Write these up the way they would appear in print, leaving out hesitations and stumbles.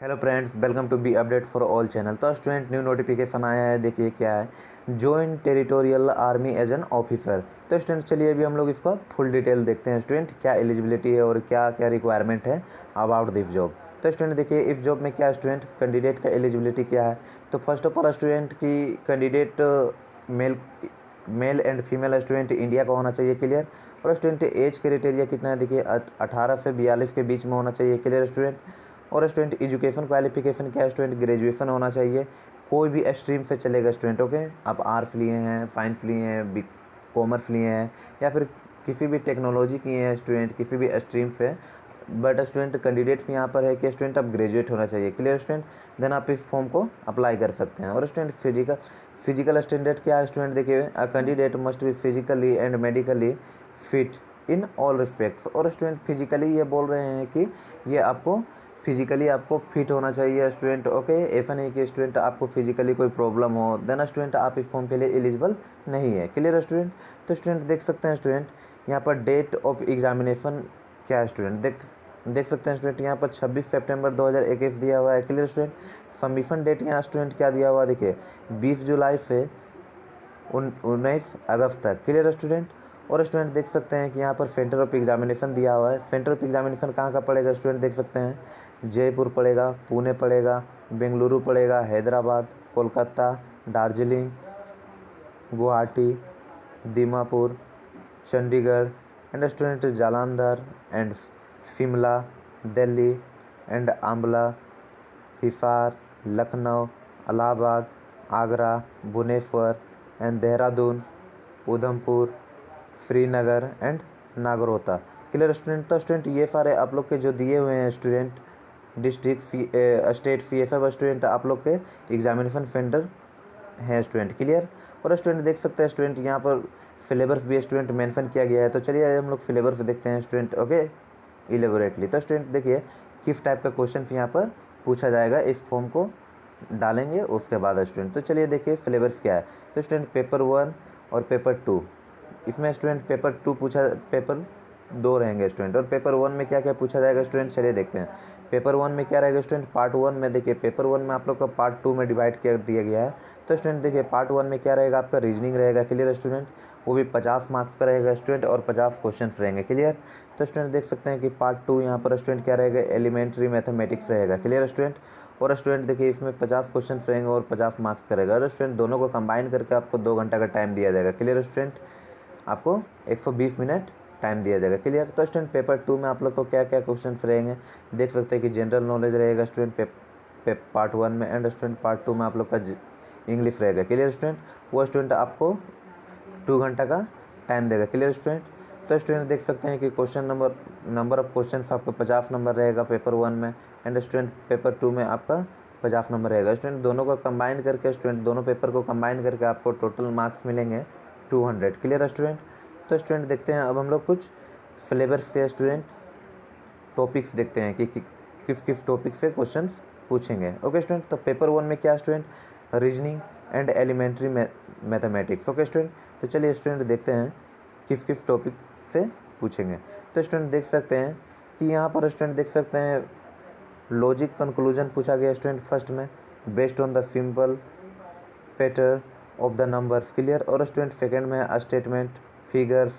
Hello friends, welcome to be update for all channel. तो student new notification आया है, देखिए क्या है। Join territorial army as an officer. तो स्टूडेंट चलिए अभी हम लोग इसका फुल डिटेल देखते हैं। स्टूडेंट क्या एलिजिबिलिटी है और क्या क्या रिक्वायरमेंट है अबाउट दिस जॉब। तो स्टूडेंट देखिए इस जॉब में क्या स्टूडेंट कैंडिडेट का एलिजिबिलिटी क्या है। तो फर्स्ट ऑफ ऑल स्टूडेंट की candidate male male and female student India का होना चाहिए, क्लियर। और स्टूडेंट एज क्राइटेरिया कितना है, देखिए 18 से 42 के बीच में होना चाहिए, क्लियर स्टूडेंट। और स्टूडेंट एजुकेशन क्वालिफिकेशन क्या है, स्टूडेंट ग्रेजुएशन होना चाहिए, कोई भी स्ट्रीम से चलेगा स्टूडेंट। ओके, आप आर्ट्स लिए हैं, साइंस लिए हैं, बी कॉमर्स लिए हैं या फिर किसी भी टेक्नोलॉजी किए हैं स्टूडेंट, किसी भी स्ट्रीम से। बट स्टूडेंट कैंडिडेट्स यहाँ पर है कि स्टूडेंट आप ग्रेजुएट होना चाहिए, क्लियर स्टूडेंट। देन आप इस फॉर्म को अप्लाई कर सकते हैं। और स्टूडेंट फिजिकल स्टैंडर्ड क्या है स्टूडेंट, देखिए a candidate must be physically and medically fit in all respects. और स्टूडेंट फिजिकली ये बोल रहे हैं कि ये आपको फिजिकली आपको फिट होना चाहिए स्टूडेंट। ओके, ऐसा नहीं कि स्टूडेंट आपको फिजिकली कोई प्रॉब्लम हो, देन स्टूडेंट आप इस फॉर्म के लिए एलिजिबल नहीं है, क्लियर स्टूडेंट। तो स्टूडेंट देख सकते हैं स्टूडेंट यहाँ पर डेट ऑफ एग्जामिनेशन क्या है स्टूडेंट, देख सकते हैं स्टूडेंट यहाँ पर 26 सितंबर 2021 दिया हुआ है, क्लियर स्टूडेंट। सबमिशन डेट यहाँ स्टूडेंट क्या दिया हुआ है, देखिए 20 जुलाई से 19 अगस्त तक, क्लियर स्टूडेंट। और स्टूडेंट देख सकते हैं कि यहाँ पर सेंटर ऑफ एग्जामिनेशन दिया हुआ है। सेंटर ऑफ एग्जामिनेशन कहाँ का पड़ेगा स्टूडेंट, देख सकते हैं जयपुर पड़ेगा, पुणे पड़ेगा, बेंगलुरु पड़ेगा, Hyderabad, Kolkata, Darjeeling, Guwahati, Dimapur, Chandigarh and student Jalandhar and Shimla, Delhi and Ambala, Hisar, Lucknow, Allahabad, Agra, Bhubaneswar and Dehradun, Udhampur, Srinagar and Nagrota, clear student. तो स्टूडेंट ये सारे आप लोग के जो दिए हुए हैं स्टूडेंट डिस्ट्रिक्ट स्टेट फी एफ स्टूडेंट आप लोग के एग्जामिनेशन सेंटर है स्टूडेंट, क्लियर। और स्टूडेंट देख सकते हैं स्टूडेंट यहाँ पर सिलेबस भी स्टूडेंट मेंशन किया गया है। तो चलिए हम लोग सिलेबस देखते हैं स्टूडेंट, ओके, इलेबोरेटली। तो स्टूडेंट देखिए किस टाइप का क्वेश्चन यहाँ पर पूछा जाएगा, इस फॉर्म को डालेंगे उसके बाद स्टूडेंट। तो चलिए देखिए सिलेबस क्या है। तो स्टूडेंट पेपर 1 और पेपर 2, इसमें स्टूडेंट पेपर 2 रहेंगे स्टूडेंट। और पेपर 1 में क्या क्या पूछा जाएगा स्टूडेंट, चलिए देखते हैं। पेपर 1 में क्या रहेगा स्टूडेंट, पार्ट 1 में देखिए पेपर 1 में आप लोग का पार्ट 2 में डिवाइड कर दिया गया है। तो स्टूडेंट देखिए पार्ट 1 में क्या रहेगा, आपका रीजनिंग रहेगा, क्लियर स्टूडेंट। वो भी 50 मार्क्स का रहेगा स्टूडेंट और 50 क्वेश्चन रहेंगे, क्लियर। तो स्टूडेंट देख सकते हैं कि पार्ट 2 यहाँ पर स्टूडेंट क्या रहेगा, एलिमेंट्री मैथमेटिक्स रहेगा, क्लियर स्टूडेंट। और स्टूडेंट देखिए इसमें 50 क्वेश्चन रहेंगे और 50 मार्क्स करेगा। और स्टूडेंट दोनों को कंबाइन करके आपको 2 घंटा का टाइम दिया जाएगा, क्लियर स्टूडेंट। आपको 120 मिनट टाइम दिया जाएगा, क्लियर। तो स्टूडेंट पेपर 2 में आप लोग को क्या क्या क्वेश्चन रहेंगे, देख सकते हैं कि जनरल नॉलेज रहेगा स्टूडेंट पार्ट 1 में, एंड स्टूडेंट पार्ट 2 में आप लोग का इंग्लिश रहेगा, क्लियर स्टूडेंट। वो स्टूडेंट आपको 2 घंटा का टाइम देगा, क्लियर स्टूडेंट। तो स्टूडेंट देख सकते हैं कि नंबर ऑफ क्वेश्चन आपको 50 नंबर रहेगा पेपर 1 में, एंड स्टूडेंट पेपर 2 में आपका 50 नंबर रहेगा स्टूडेंट। दोनों को कंबाइन करके स्टूडेंट दोनों पेपर को कंबाइन करके आपको टोटल मार्क्स मिलेंगे 200, क्लियर स्टूडेंट। तो स्टूडेंट देखते हैं अब हम लोग कुछ सिलेबस के स्टूडेंट टॉपिक्स देखते हैं कि किस किस टॉपिक से क्वेश्चन पूछेंगे, ओके स्टूडेंट। तो पेपर 1 में क्या student, reasoning and elementary mathematics, okay student. तो चलिए स्टूडेंट देखते हैं किस किस टॉपिक से पूछेंगे। तो स्टूडेंट देख सकते हैं कि यहाँ पर स्टूडेंट देख सकते हैं लॉजिक कंक्लूजन पूछा गया स्टूडेंट फर्स्ट में, based on the simple pattern of the numbers, clear. और स्टूडेंट सेकेंड में statement, figures,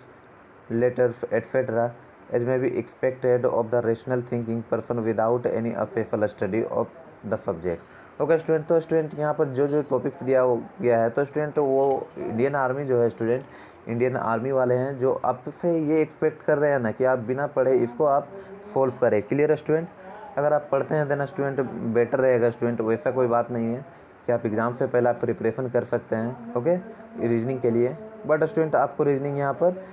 letters etcetera as may be expected of the rational thinking person without any special study of the subject, okay student. तो student यहाँ पर जो जो topics दिया गया है, तो स्टूडेंट वो इंडियन आर्मी जो है स्टूडेंट, इंडियन आर्मी वाले हैं जो आपसे ये एक्सपेक्ट कर रहे हैं ना कि आप बिना पढ़े इसको आप सॉल्व करें, क्लियर स्टूडेंट। अगर आप पढ़ते हैं देना स्टूडेंट बेटर रहेगा स्टूडेंट, वैसा कोई बात नहीं है कि आप एग्ज़ाम से पहले आप प्रिपरेशन कर सकते हैं, ओके, रीजनिंग के लिए। बट स्टूडेंट आपको रीजनिंग यहाँ पर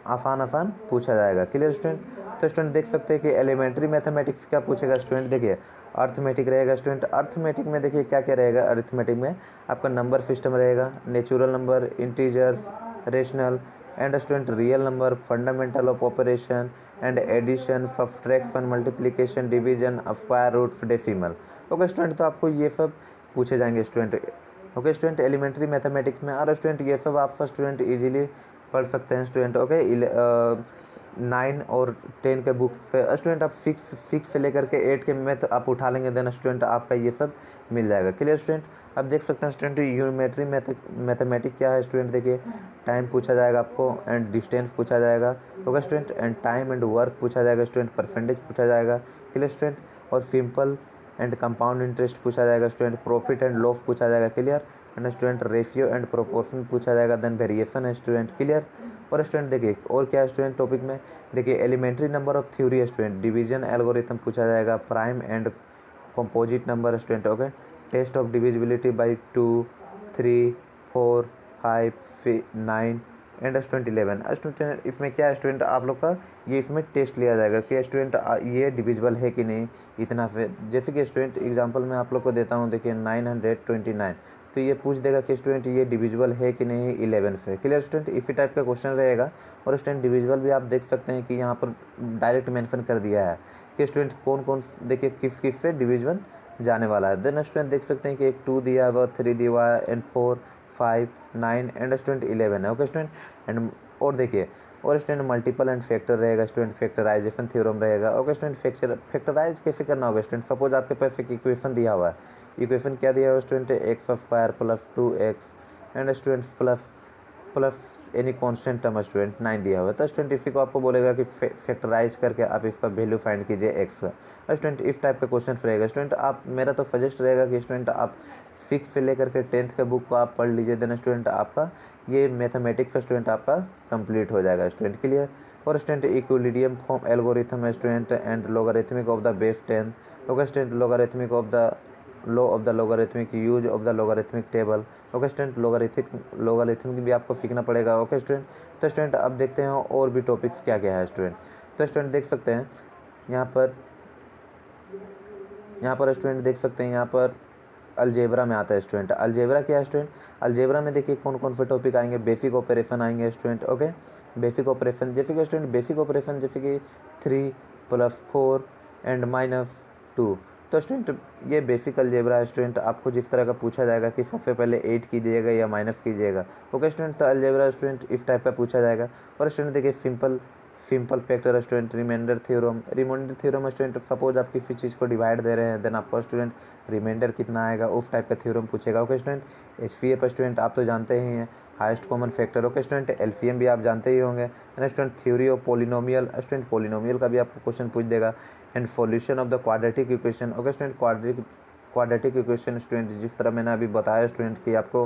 आसान पूछा जाएगा, क्लियर स्टूडेंट। तो स्टूडेंट देख सकते हैं कि एलिमेंट्री मैथमेटिक्स क्या पूछेगा स्टूडेंट, देखिए अर्थमेटिक रहेगा स्टूडेंट। अर्थमेटिक में देखिए क्या क्या रहेगा, अर्थमेटिक में आपका नंबर सिस्टम रहेगा, natural number, integers, rational and student real number, fundamental of operation and addition, subtraction, multiplication, division, square root, decimal, okay student. तो आपको ये सब पूछे जाएंगे student, okay student, elementary mathematics में। और स्टूडेंट ये सब आप स्टूडेंट इजीली पढ़ सकते हैं स्टूडेंट, ओके। 9 और 10 के बुक स्टूडेंट आप फिक्स से लेकर के 8 के मैथ आप उठा लेंगे, देन स्टूडेंट आपका ये सब मिल जाएगा। क्लियर स्टूडेंट, आप देख सकते हैं स्टूडेंट यूमेट्री मैथमेटिक क्या है स्टूडेंट, देखिए टाइम पूछा जाएगा आपको एंड डिस्टेंस पूछा जाएगा, okay student, and time and work पूछा जाएगा स्टूडेंट, परसेंटेज पूछा जाएगा। क्लियर स्टूडेंट, और सिंपल एंड कंपाउंड इंटरेस्ट पूछा जाएगा स्टूडेंट, प्रॉफिट एंड लॉस पूछा जाएगा। Clear, and student ratio and proportion पूछा जाएगा, देन वेरिएशन है स्टूडेंट। क्लियर, और स्टूडेंट देखिए और क्या है स्टूडेंट टॉपिक में, देखिए एलिमेंट्री नंबर ऑफ थ्योरी है स्टूडेंट, डिवीजन एल्गोरिथम पूछा जाएगा, prime and composite number student, okay, test of divisibility by 2, 3, 4, 5, 9 and student 11। Student इसमें क्या है स्टूडेंट आप लोग का ये इसमें टेस्ट लिया जाएगा कि स्टूडेंट ये डिविजिबल है कि नहीं इतना फिर, जैसे कि स्टूडेंट एग्जांपल मैं आप लोग को देता हूँ, देखिए 929, तो ये पूछ देगा कि स्टूडेंट ये डिविजिबल है कि नहीं 11 से। क्लियर स्टूडेंट, इसी टाइप का क्वेश्चन रहेगा। और स्टूडेंट डिविजिबल भी आप देख सकते हैं कि यहाँ पर डायरेक्ट मेंशन कर दिया है कि स्टूडेंट कौन कौन देखिए किस किस से डिविजन जाने वाला है। देन स्टूडेंट देख सकते हैं कि एक 2 दिया हुआ, 3 दिया हुआ एंड 4, 5, 9 एंड स्टूडेंट 11 है, ओके स्टूडेंट। एंड और देखिए और स्टूडेंट मल्टीपल एंड फैक्टर रहेगा स्टूडेंट, फैक्टराइजेशन थ्योरम रहेगा, ओके स्टूडेंट। फैक्टराइज कैसे करना होगा स्टूडेंट, सपोज आपके पास एक इक्वेशन दिया हुआ है, इक्वेशन क्या दिया हुआ student, x square plus 2x and student plus any constant term student 9 दिया हुआ है। तो स्टूडेंट इसी को आपको बोलेगा कि फैक्टराइज करके आप इसका वैल्यू फाइंड कीजिए एक्स का। स्टूडेंट इस टाइप का क्वेश्चन रहेगा स्टूडेंट। आप मेरा तो सजेस्ट रहेगा कि स्टूडेंट आप 6 से लेकर के 10th के बुक को आप पढ़ लीजिए, देन स्टूडेंट आपका ये मैथमेटिक्स स्टूडेंट आपका कंप्लीट हो जाएगा स्टूडेंट। क्लियर, और स्टूडेंट इक्विलिब्रियम फॉर्म एल्गोरिथम है student and logarithmic of the base 10, okay student, logarithmic of the law of the logarithmic, use of the logarithmic table, okay student. Logarithmic भी आपको सीखना पड़ेगा, okay student. तो student अब देखते हैं और भी टॉपिक्स क्या क्या है स्टूडेंट। तो स्टूडेंट देख सकते हैं यहाँ पर स्टूडेंट देख सकते हैं यहाँ पर अलजेब्रा में आता है स्टूडेंट। अलजेब्रा क्या है स्टूडेंट, अलजेब्रा में देखिए कौन कौन से टॉपिक आएंगे, बेसिक ऑपरेशन आएंगे स्टूडेंट, ओके, बेसिक ऑपरेशन जैसे कि स्टूडेंट बेसिक ऑपरेशन जैसे कि 3 + 4 एंड -2। तो स्टूडेंट ये बेसिक अलजेब्रा है स्टूडेंट, आपको जिस तरह का पूछा जाएगा कि सबसे पहले 8 कीजिएगा या माइनस कीजिएगा, ओके स्टूडेंट। तो अलजेब्रा स्टूडेंट इस टाइप का पूछा जाएगा। और स्टूडेंट देखिए simple factor student, remainder theorem student, suppose आप किसी चीज़ को डिवाइड दे रहे हैं, देन आपको स्टूडेंट रिमाइंडर कितना आएगा उस टाइप का थ्योरम पूछेगा, ओके स्टूडेंट। एचसीएफ स्टूडेंट आप तो जानते ही हैं, highest common factor, okay student. LCM भी आप जानते ही होंगे, and student theory of polynomial student, polynomial का भी आपको क्वेश्चन पूछ देगा, and solution of the quadratic equation, okay student. Quadratic equation student जिस तरह मैंने अभी बताया स्टूडेंट कि आपको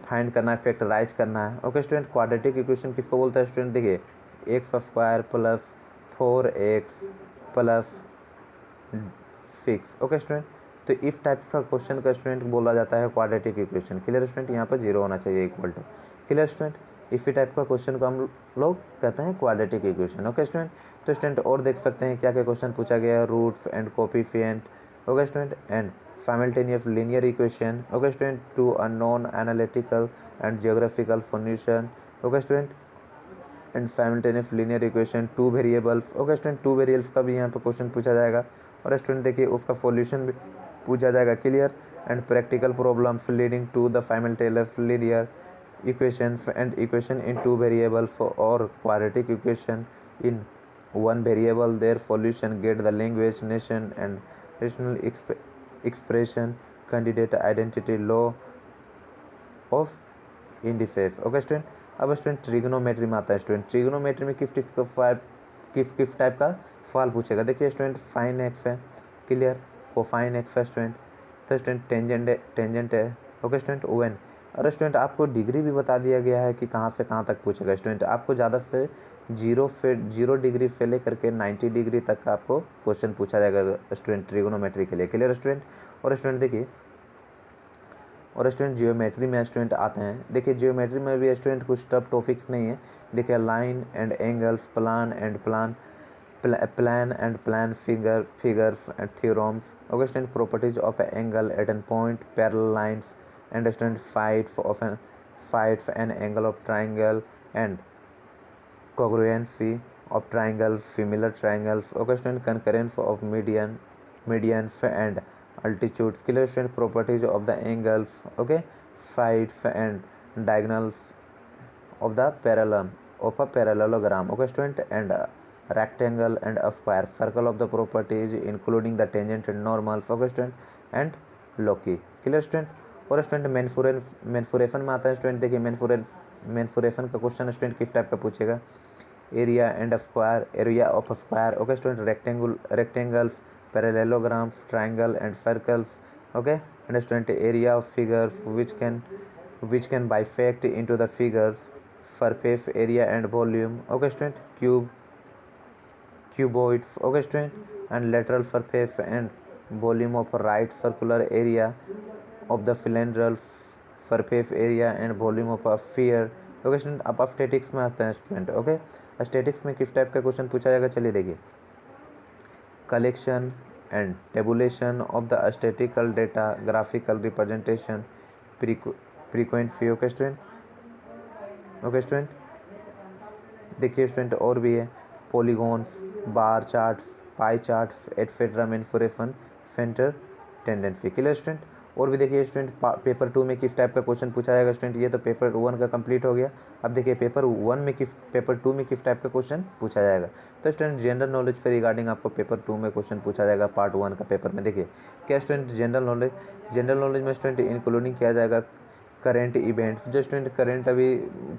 फाइंड करना है, फैक्टराइज करना है, ओके स्टूडेंट। क्वाड्रेटिक इक्वेशन किसको बोलता है स्टूडेंट, देखिए x square plus 4x plus 6, okay student. तो इस टाइप का क्वेश्चन का स्टूडेंट बोला जाता है क्वाड्रेटिक इक्वेशन। क्लियर स्टूडेंट, यहाँ पर 0 होना चाहिए इक्वल टू। क्लियर स्टूडेंट, इसी टाइप का क्वेश्चन को हम लोग कहते हैं क्वाड्रेटिक इक्वेशन, ओके स्टूडेंट। तो स्टूडेंट और देख सकते हैं क्या क्या क्वेश्चन पूछा गया है, roots and coefficient, okay student, and simultaneous linear equation, okay student, to unknown analytical and geographical solution, okay student, and simultaneous linear equation, 2 variables, okay student, 2 variables का भी यहाँ पर क्वेश्चन पूछा जाएगा। और स्टूडेंट देखिए उसका सॉल्यूशन भी पूछा जाएगा। Clear, and practical problems leading to the simultaneous linear equations and equation in 2 variables or quadratic equation in 1 variable, their solution, get the language, nation and rational expression, candidate identity, law of indices, okay student. अब student trigonometry में आता है student. Trigonometry में किस type का सवाल पूछेगा, देखिए स्टूडेंट साइन एक्स है, क्लियर, कोसाइन एक्स है स्टूडेंट। तो स्टूडेंट टेंजेंट है, ओके स्टूडेंट, ओवन। और स्टूडेंट आपको डिग्री भी बता दिया गया है कि कहाँ से कहाँ तक पूछेगा स्टूडेंट। आपको ज़्यादा से 0 डिग्री से लेकर के 90 डिग्री तक का आपको क्वेश्चन पूछा जाएगा स्टूडेंट ट्रिग्नोमेट्री के लिए। क्लियर स्टूडेंट, और स्टूडेंट देखिए और स्टूडेंट जियोमेट्री में स्टूडेंट आते हैं, देखिए जियोमेट्री में भी स्टूडेंट कुछ टफ टॉपिक्स नहीं है। देखिए line and angles, plane and plane figures and theorems, okay student, properties of angle at an point, parallel lines and student fights an angle of triangle and congruency of triangles, similar triangles, okay student, concurrence of medians and altitudes, clear student, properties of the angles, okay, sides and diagonals of the parallel, of a parallelogram. Okay student, and rectangle and a square. Circle of the properties including the tangent and normal. Okay student, and loci. Clear student. और student मेन्फुरेशन में आता है student, देखिए मेन्फुरेशन का question student किस type का पूछेगा, area and square, area of square. Okay student, rectangles, parallelograms, triangle and circles. Okay and student area of figures which can bifect into the figures, surface area and volume. Okay student, cuboid. Okay student, and lateral surface and volume of right circular area of the cylindrical surface area and volume of a sphere. Okay student, अब statics में आते हैं student. Okay, statics में किस type का question पूछा जाएगा, चलिए देखिए। Collection and tabulation of the statical data, graphical representation, frequency. Okay student, okay student, देखिए स्टूडेंट और भी है, polygons, bar chart, pie chart etcetera, mensuration, centre tendency. Clear student. और भी देखिए स्टूडेंट, पेपर 2 में किस टाइप का क्वेश्चन पूछा जाएगा स्टूडेंट, ये तो पेपर 1 का कंप्लीट हो गया। अब देखिए पेपर 2 में किस टाइप का क्वेश्चन पूछा जाएगा। तो स्टूडेंट जनरल नॉलेज से रिगार्डिंग आपको पेपर 2 में क्वेश्चन पूछा जाएगा पार्ट 1 का पेपर में। देखिए क्या स्टूडेंट, जनरल नॉलेज में स्टूडेंट इंक्लूडिंग किया जाएगा करेंट इवेंट्स, जो स्टूडेंट करेंट अभी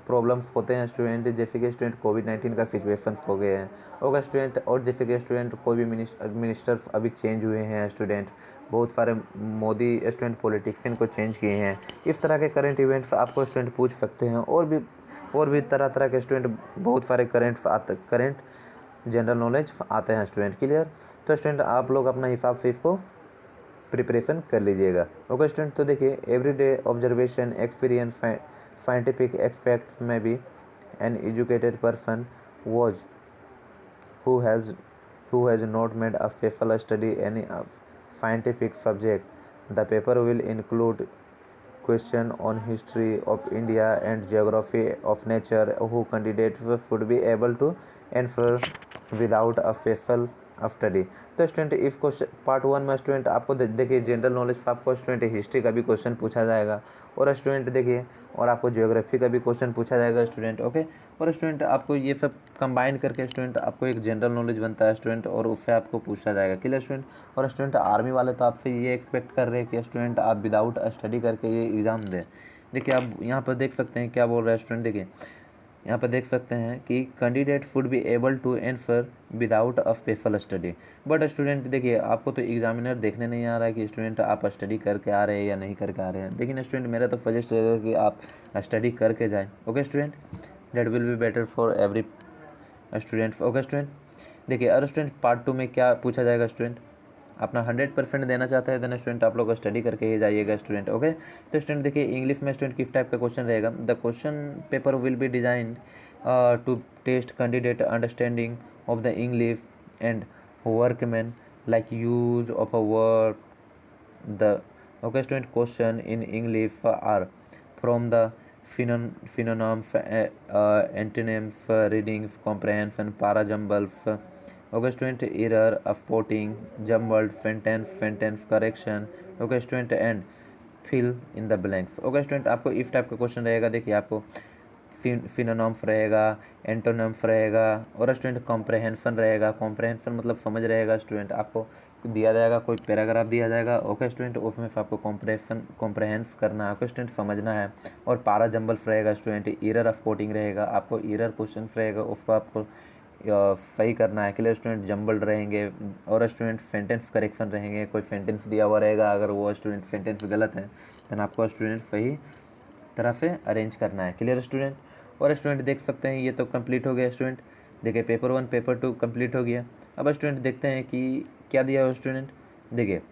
प्रॉब्लम्स होते हैं स्टूडेंट, जैसे कि स्टूडेंट कोविड-19 का सिचुएशन हो गए हैं। ओके स्टूडेंट, और जैसे कि स्टूडेंट कोई भी मिनिस्टर्स अभी चेंज हुए हैं स्टूडेंट, बहुत सारे मोदी स्टूडेंट पॉलिटिशियन को चेंज किए हैं। इस तरह के करेंट इवेंट्स आपको स्टूडेंट पूछ सकते हैं। और भी तरह तरह के स्टूडेंट बहुत सारे करेंट जनरल नॉलेज आते हैं स्टूडेंट। क्लियर। तो स्टूडेंट आप लोग अपना हिसाब से इसको प्रिपरेशन कर लीजिएगा। ओके स्टूडेंट, तो देखिए everyday observation, experience, scientific aspects में भी an educated person was who has not made a special study any scientific subject. The paper will include question on history of India and geography of nature, who candidates should be able to answer without a special study. तो student इस question part 1 में student आपको देखिए general knowledge पर आपको student history का भी question पूछा जाएगा, और स्टूडेंट देखिए और आपको ज्योग्राफी का भी क्वेश्चन पूछा जाएगा स्टूडेंट। ओके, और स्टूडेंट आपको ये सब कंबाइन करके स्टूडेंट आपको एक जनरल नॉलेज बनता है स्टूडेंट, और उससे आपको पूछा जाएगा। Clear student. और स्टूडेंट आर्मी वाले तो आपसे ये एक्सपेक्ट कर रहे हैं कि स्टूडेंट आप विदाउट स्टडी करके ये एग्ज़ाम दें। देखिए आप यहाँ पर देख सकते हैं क्या बोल रहा है स्टूडेंट, देखिए यहाँ पर देख सकते हैं कि candidate should be able to answer without a special study. But student देखिए आपको तो एग्जामिनर देखने नहीं आ रहा है कि स्टूडेंट आप स्टडी करके आ रहे हैं या नहीं करके आ रहे हैं, लेकिन स्टूडेंट मेरा तो सजेस्ट रहेगा कि आप स्टडी करके जाएँ। Okay student, that will be better for every student. Okay student, देखिए अगर स्टूडेंट पार्ट 2 में क्या पूछा जाएगा स्टूडेंट, अपना 100% देना चाहता है देन स्टूडेंट आप लोग स्टडी करके ही जाइएगा स्टूडेंट। ओके, तो स्टूडेंट देखिए इंग्लिश में स्टूडेंट किस टाइप का क्वेश्चन रहेगा, the question paper will be design to test candidate understanding of the English and workman like use of a word the. Okay student, question in English are from the synonyms, antonyms, readings, comprehension, parajumbles. Okay student, error, spotting, jumbled, sentence correction. Okay student, and fill in the blanks. Okay student, आपको इस type का question रहेगा। देखिए आपको synonyms रहेगा, antonyms रहेगा, और student comprehension रहेगा। कॉम्प्रहेंशन मतलब समझ रहेगा स्टूडेंट, आपको दिया जाएगा कोई पैराग्राफ दिया जाएगा। ओके स्टूडेंट, उसमें से आपको कॉम्प्रहेंस करना है। ओके स्टूडेंट, समझना है। और पारा जंबल्स रहेगा स्टूडेंट, एरर स्पॉटिंग रहेगा, आपको एरर क्वेश्चन रहेगा उसको आपको सही करना है। क्लियर स्टूडेंट, जंबल्ड रहेंगे, और स्टूडेंट सेंटेंस करेक्शन रहेंगे, कोई सेंटेंस दिया हुआ रहेगा, अगर वो स्टूडेंट सेंटेंस गलत है तो आपको स्टूडेंट सही तरह से अरेंज करना है। Clear student. और स्टूडेंट देख सकते हैं ये तो कंप्लीट हो गया स्टूडेंट, देखिए पेपर 1 पेपर 2 कंप्लीट हो गया। अब स्टूडेंट देखते हैं कि क्या दिया हुआ स्टूडेंट, देखिए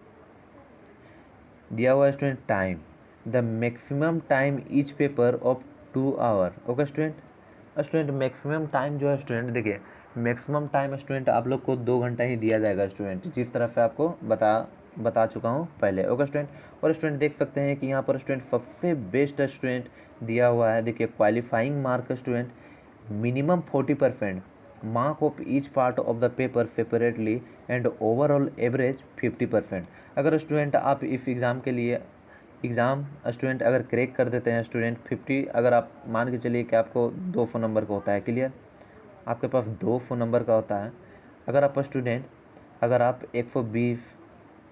दिया हुआ student time, the maximum time each paper of 2 hour. Okay student maximum time जो है स्टूडेंट, देखिए मैक्सिमम टाइम स्टूडेंट आप लोग को 2 घंटा ही दिया जाएगा स्टूडेंट, जिस तरह से आपको बता चुका हूँ पहले। ओके स्टूडेंट, और स्टूडेंट देख सकते हैं कि यहाँ पर स्टूडेंट सबसे बेस्ट स्टूडेंट दिया हुआ है। देखिए qualifying mark student minimum 40%, mark of each part of the paper separately and overall average 50%। अगर स्टूडेंट आप इस एग्ज़ाम के लिए एग्ज़ाम स्टूडेंट अगर क्रैक कर देते हैं स्टूडेंट 50, अगर आप मान के चलिए कि आपको 2 फ़ोन नंबर का होता है, क्लियर, आपके पास 2 फ़ोन नंबर का होता है। अगर आप स्टूडेंट, अगर आप 120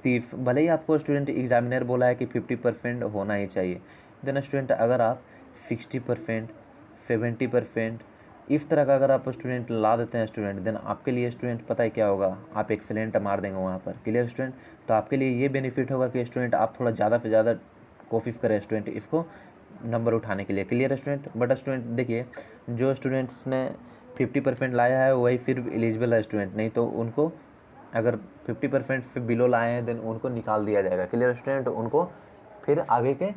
30, भले ही आपको स्टूडेंट एग्जामिनर बोला है कि 50% होना ही चाहिए, देन स्टूडेंट अगर आप 60%, 70% इस तरह का अगर आप स्टूडेंट ला देते हैं स्टूडेंट, देन आपके लिए स्टूडेंट पता है क्या होगा, आप एक्सेलेंट मार देंगे वहाँ पर, क्लियर स्टूडेंट। तो आपके लिए ये बेनिफिट होगा कि स्टूडेंट आप थोड़ा ज़्यादा से ज़्यादा कोशिश करें स्टूडेंट इसको नंबर उठाने के लिए, क्लियर स्टूडेंट। बट स्टूडेंट देखिए, जो स्टूडेंट्स ने 50% लाया है वही फिर एलिजिबल है स्टूडेंट, नहीं तो उनको अगर 50% से बिलो लाए हैं देन उनको निकाल दिया जाएगा, क्लियर स्टूडेंट, उनको फिर आगे के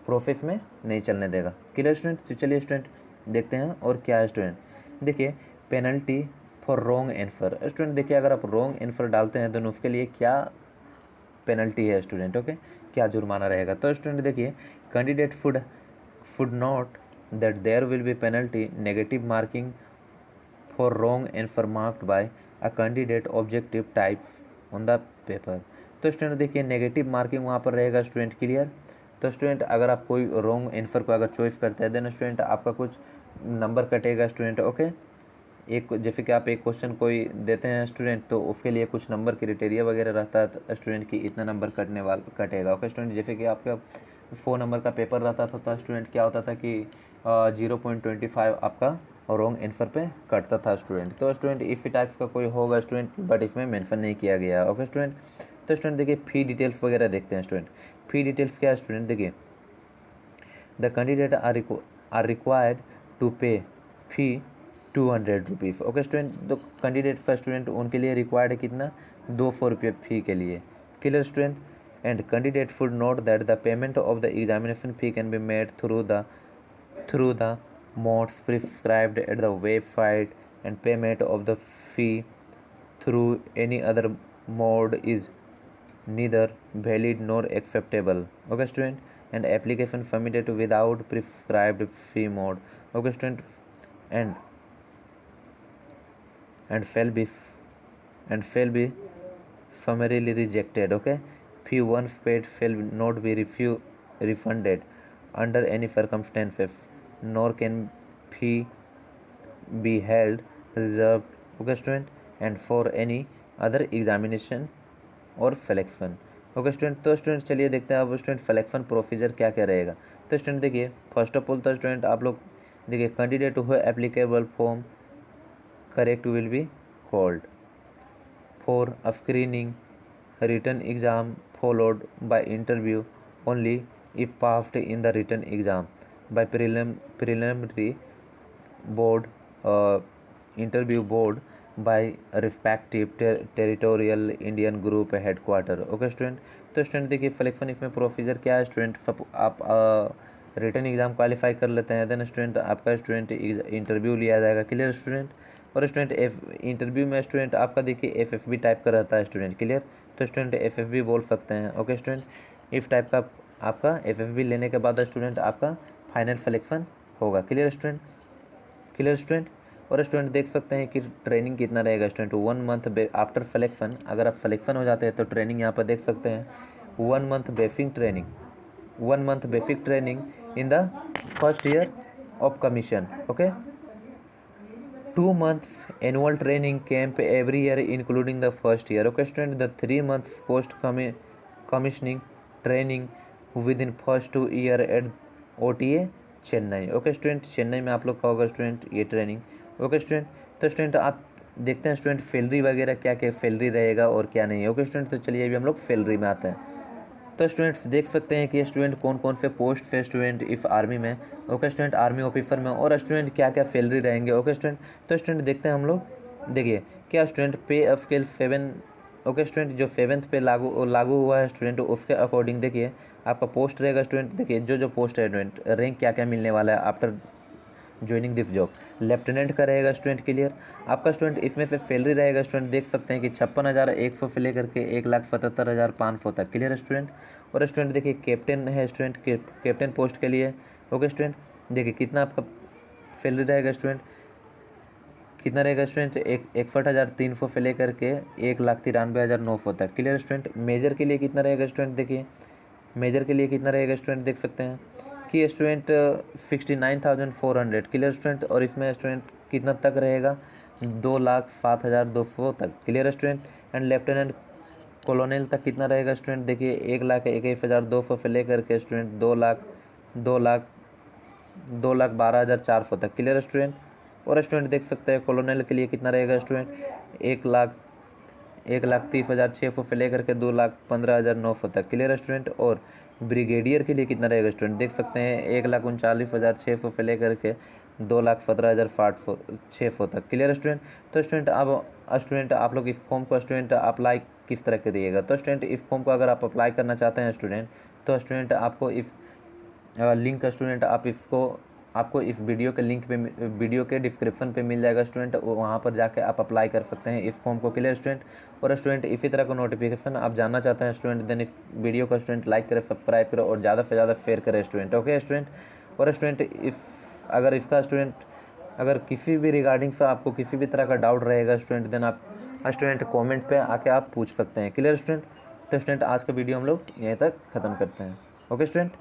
प्रोसेस में नहीं चलने देगा, क्लियर स्टूडेंट। तो चलिए स्टूडेंट देखते हैं और क्या है स्टूडेंट। देखिए, penalty for wrong answer student, देखिए अगर आप रॉन्ग आंसर डालते हैं तो उसके लिए क्या पेनल्टी है स्टूडेंट, ओके, क्या जुर्माना रहेगा। तो स्टूडेंट देखिए, candidate should note that there will be penalty negative marking for wrong answer marked by a candidate objective type on the paper। तो स्टूडेंट देखिए, नेगेटिव मार्किंग वहाँ पर रहेगा स्टूडेंट, क्लियर। तो स्टूडेंट अगर आप कोई रॉन्ग आंसर को अगर चॉइस करते हैं देन स्टूडेंट आपका कुछ नंबर कटेगा स्टूडेंट, ओके। एक जैसे कि आप एक क्वेश्चन कोई देते हैं स्टूडेंट तो उसके लिए कुछ नंबर क्राइटेरिया वगैरह रहता है तो स्टूडेंट की इतना नंबर कटेगा, ओके स्टूडेंट। जैसे कि आपका 4 नंबर का पेपर रहता था तो स्टूडेंट क्या होता था कि 0.25 आपका रॉन्ग आंसर पे कटता था स्टूडेंट। तो स्टूडेंट इसी टाइप का कोई होगा स्टूडेंट, बट इसमें मेंशन नहीं किया गया, ओके स्टूडेंट। तो स्टूडेंट देखिए, फी डिटेल्स वगैरह देखते हैं स्टूडेंट। फी डिटेल्स क्या है स्टूडेंट, देखिए, the candidate are required to pay fee 200 rupees, okay student. तो कैंडिडेट फर्स्ट स्टूडेंट उनके लिए रिक्वायर्ड है कितना, 200 रुपये फी के लिए, clear student. And candidate should note that the payment of the examination fee can be made through the modes prescribed at the website, and payment of the fee through any other mode is neither valid nor acceptable, okay student। and application submitted without prescribed fee mode, okay student, and and shall be and shall be summarily rejected, okay। Fee once paid shall not be refunded under any circumstances, nor can fee be held reserved, okay student, and for any other examination और selection, okay student. तो student चलिए देखते हैं अब student selection procedure क्या क्या रहेगा। तो स्टूडेंट देखिए, फर्स्ट ऑफ ऑल तो स्टूडेंट आप लोग देखिए, candidate who applicable form correct will be called for a screening written exam followed by interview only if passed in the written exam by preliminary board interview board by respective territorial Indian group headquarter, okay student. तो student देखिए, selection इसमें procedure क्या है student, आप written exam qualify कर लेते हैं then student आपका स्टूडेंट इंटरव्यू लिया जाएगा, क्लियर स्टूडेंट। और स्टूडेंट इंटरव्यू में स्टूडेंट आपका देखिए एफएफबी टाइप का रहता है स्टूडेंट, क्लियर। तो स्टूडेंट एफएफबी बोल सकते हैं, ओके स्टूडेंट। इस टाइप का आपका एफएफबी लेने के बाद स्टूडेंट आपका फाइनल सिलेक्शन होगा, क्लियर स्टूडेंट, क्लियर स्टूडेंट। और स्टूडेंट देख सकते हैं कि ट्रेनिंग कितना रहेगा स्टूडेंट, 1 मंथ आफ्टर सिलेक्शन, अगर आप सिलेक्शन हो जाते हैं तो ट्रेनिंग यहाँ पर देख सकते हैं, 1 month basic training, 1 month basic training in the first year of commission, okay. 2 months annual training camp every year including the first year, okay student। the 3 months post commissioning training within first 2 year at OTA Chennai, okay student. Chennai में आप लोग का होगा student ये training, okay student. तो student आप देखते हैं स्टूडेंट सैलरी वगैरह क्या क्या सैलरी रहेगा और क्या नहीं है, ओके स्टूडेंट। तो चलिए अभी हम लोग सैलरी में आते हैं। तो स्टूडेंट्स देख सकते हैं कि स्टूडेंट कौन कौन से पोस्ट पे स्टूडेंट इफ आर्मी में, ओके स्टूडेंट, आर्मी ऑफिसर में, और स्टूडेंट क्या क्या सैलरी रहेंगे, ओके स्टूडेंट। तो स्टूडेंट देखते हैं हम लोग, देखिए क्या स्टूडेंट पे स्केल 7, ओके स्टूडेंट, जो 7th पे लागू हुआ है स्टूडेंट उसके अकॉर्डिंग देखिए आपका पोस्ट रहेगा स्टूडेंट। देखिए जो पोस्ट है स्टूडेंट, रैंक क्या क्या मिलने वाला है after joining this job, lieutenant का रहेगा स्टूडेंट, क्लियर। आपका स्टूडेंट इसमें से सैलरी रहेगा स्टूडेंट, देख सकते हैं कि 56,100 से लेकर के 1,77,500 तक, क्लियर स्टूडेंट। और स्टूडेंट देखिए कैप्टन है स्टूडेंट, कैप्टन पोस्ट के लिए, ओके स्टूडेंट। देखिए कितना आपका सैलरी रहेगा स्टूडेंट, कितना रहेगा स्टूडेंट, 61,300 से लेकर के 1,93,900 तक, क्लियर स्टूडेंट। मेजर के लिए कितना रहेगा स्टूडेंट, देखिए मेजर के लिए कितना रहेगा स्टूडेंट, देख सकते हैं कि स्टूडेंट 69,400 क्लियर स्टूडेंट, और इसमें स्टूडेंट कितना तक रहेगा, 2,07,200 तक क्लियर स्टूडेंट। एंड लेफ्टिनेंट कॉलोनल तक कितना रहेगा स्टूडेंट, देखिए 1,21,200 से लेकर के स्टूडेंट 2,12,400 तक क्लियर स्टूडेंट। और स्टूडेंट देख सकते हैं कॉलोनल के लिए कितना रहेगा स्टूडेंट, 1,30,600 से लेकर के 2,15,900 तक क्लियर स्टूडेंट। और ब्रिगेडियर के लिए कितना रहेगा स्टूडेंट, देख सकते हैं 1,39,600 से लेकर के 2,17,600 तक क्लियर स्टूडेंट। तो स्टूडेंट अब स्टूडेंट आप लोग इस फॉर्म को स्टूडेंट अप्लाई किस तरह करिएगा, तो स्टूडेंट इस फॉर्म को अगर आप अप्लाई करना चाहते हैं स्टूडेंट, तो स्टूडेंट आपको इस लिंक स्टूडेंट आपको इस वीडियो के लिंक पे, वीडियो के डिस्क्रिप्शन पे मिल जाएगा स्टूडेंट, वहाँ पर जाके आप अप्लाई कर सकते हैं इस फॉर्म को क्लियर स्टूडेंट। और स्टूडेंट इसी तरह का नोटिफिकेशन आप जानना चाहते हैं स्टूडेंट, देन इस वीडियो को स्टूडेंट लाइक करें, सब्सक्राइब करें और ज़्यादा से ज़्यादा शेयर करें स्टूडेंट, ओके स्टूडेंट। और स्टूडेंट अगर इसका स्टूडेंट अगर किसी भी रिगार्डिंग से आपको किसी भी तरह का डाउट रहेगा स्टूडेंट, देन आप स्टूडेंट कमेंट पे आके आप पूछ सकते हैं क्लियर स्टूडेंट। तो स्टूडेंट आज का वीडियो हम लोग यहीं तक ख़त्म करते हैं, ओके स्टूडेंट।